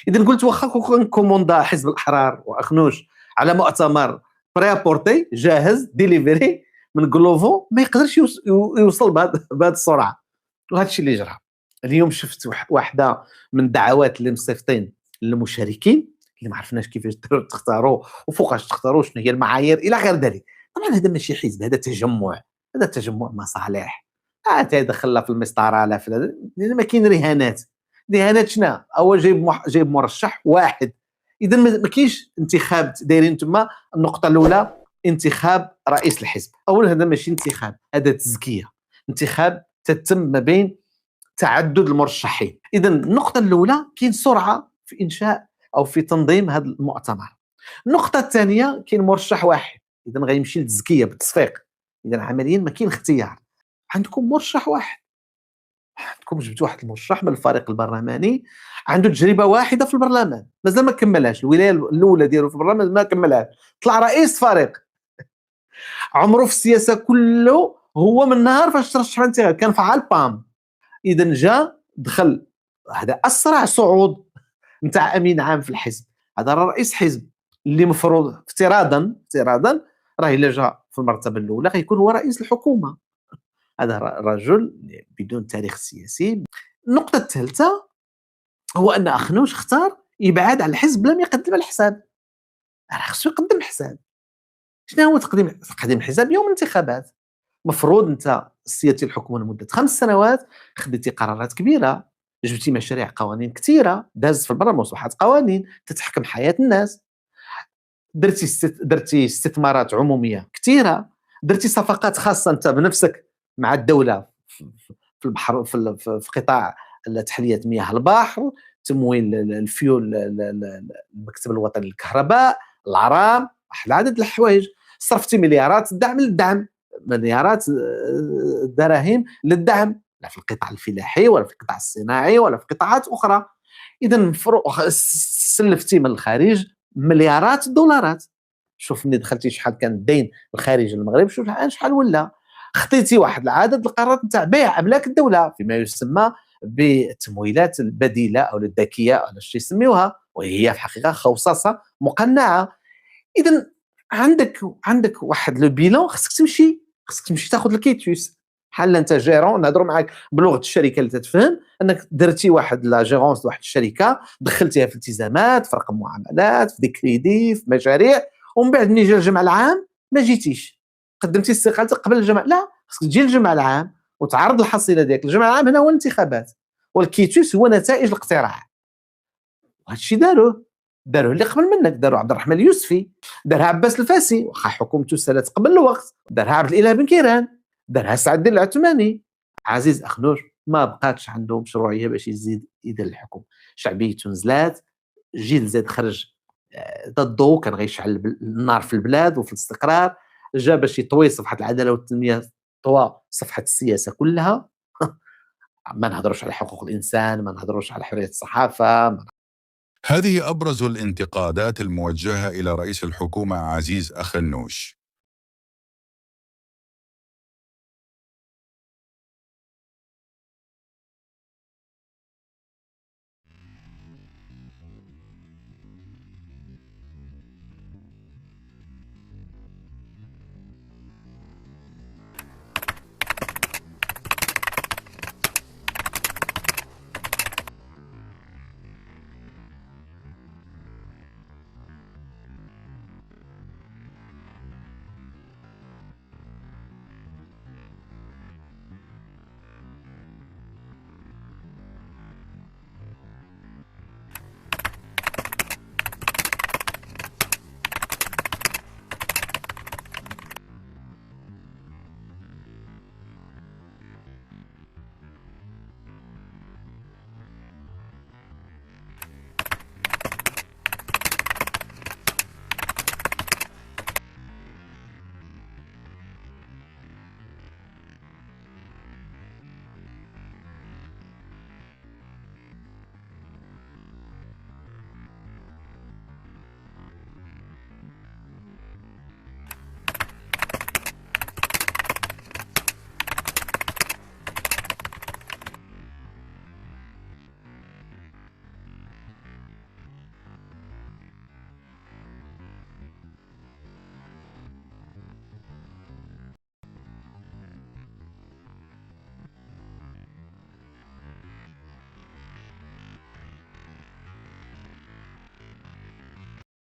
اذا قلت واخا كون كوموندا حزب الاحرار واخنوش على مؤتمر بريابورتي جاهز ديليفري من جلوفو، ما يقدرش يوصل بهذه السرعه. وهذا الشيء اللي جرى. اليوم شفت واحده من الدعوات اللي مصيفطين للمشاركين اللي ما عرفناش كيفاش تختاروا وفوقاش تختاروا، شنو هي المعايير الى غير ذلك. طبعا هذا ماشي حزب، هذا تجمع، هذا تجمع مصالح. تيدخل لا في المسطره لا في لان ما كاين رهانات. رهانات شنو؟ اول جايب مرشح واحد. اذا ما كاينش انتخاب دايرين تما. النقطه الاولى انتخاب رئيس الحزب. اولا هذا ماشي انتخاب، هذا تزكيه. انتخاب تتم ما بين تعدد المرشحين. اذا النقطه الاولى كاين سرعه في انشاء او في تنظيم هذا المؤتمر. النقطه الثانيه كاين مرشح واحد، اذا غيمشي للتزكيه بالتصفيق. اذا عمليا ما كاين اختيار، عندكم مرشح واحد. عندكم جبتوا واحد المرشح من الفريق البرلماني عنده تجربه واحده في البرلمان، مازال ما كملهاش الولايه الاولى ديالو في البرلمان، ما كملهاش، طلع رئيس فريق. عمره في السياسه كله هو من نهار فاش ترشح الانتخابات كان فعال بام. اذا جا دخل، هذا اسرع صعود نتاع امين عام في الحزب. هذا رئيس حزب اللي مفروض افتراضا راه الا جا في المرتبه الاولى غيكون هو رئيس الحكومه. هذا رجل بدون تاريخ سياسي. النقطه الثالثه هو ان اخنوش اختار يبعد على الحزب لم يقدم الحساب. راه خصو يقدم حساب. شنو هو تقديم الحساب؟ يوم الانتخابات مفروض انت سيادتي الحكومه لمده 5 سنوات، خديتي قرارات كبيره، جبتي مشاريع قوانين كثيره، دازت في البرلمان مصلحات قوانين تتحكم حياه الناس، درتي استثمارات عموميه كثيره، درتي صفقات خاصه انت بنفسك مع الدوله في البحر، في قطاع تحليه مياه البحر، تمويل الفيول، المكتب الوطني للكهرباء، العرام، واحد العدد الحوايج. صرفتي مليارات الدعم للدعم، مليارات الدراهم للدعم، لا في القطاع الفلاحي ولا في القطاع الصناعي ولا في قطاعات اخرى. اذا سلفتي من الخارج مليارات الدولارات. شوف ملي دخلتي شحال كان الدين الخارجي للمغرب، شوف شحال ولا. خطيتي واحد العدد القرارات نتاع بيع املاك الدوله فيما يسمى بالتمويلات البديله او الذكيه او شي يسميوها، وهي في الحقيقه خوصصه مقنعه. اذا عندك واحد لو بيلون، خصك تمشي تاخذ الكيتوس. بحال انت جيرون، نهضروا معاك بلغه الشركه اللي تتفهم، انك درتي واحد لا جيرونس واحد الشركه، دخلتيها في التزامات، في رقم معاملات، في دي كريدي، في مشاريع، ومن بعد ملي جا الجمع العام ما جيتيش، قدمتي استقالتك قبل الجمع. لا، خصك تجي الجمع العام وتعرض الحصيله ديالك. الجمع العام هنا هو الانتخابات، والكيتوس هو نتائج الاقتراع. وهذا الشيء داروه اللي قبل منك، داروه عبد الرحمن اليوسفي، دارها عباس الفاسي واخا حكومته سالت قبل الوقت، دارها عبد الاله بن كيران، دارها سعد الدين العثماني. عزيز اخنوش ما بقاتش عنده مشروعيه باش يزيد يدير الحكم. شعبيته نزلات، جيل زاد خرج ضده، كان غيشعل النار في البلاد وفي الاستقرار. جا باش يطوي صفحه العداله والتنميه، طوى صفحه السياسه كلها. ما نهضروش على حقوق الانسان، ما نهضروش على حريه الصحافه. هذه أبرز الانتقادات الموجهة إلى رئيس الحكومة عزيز أخنوش.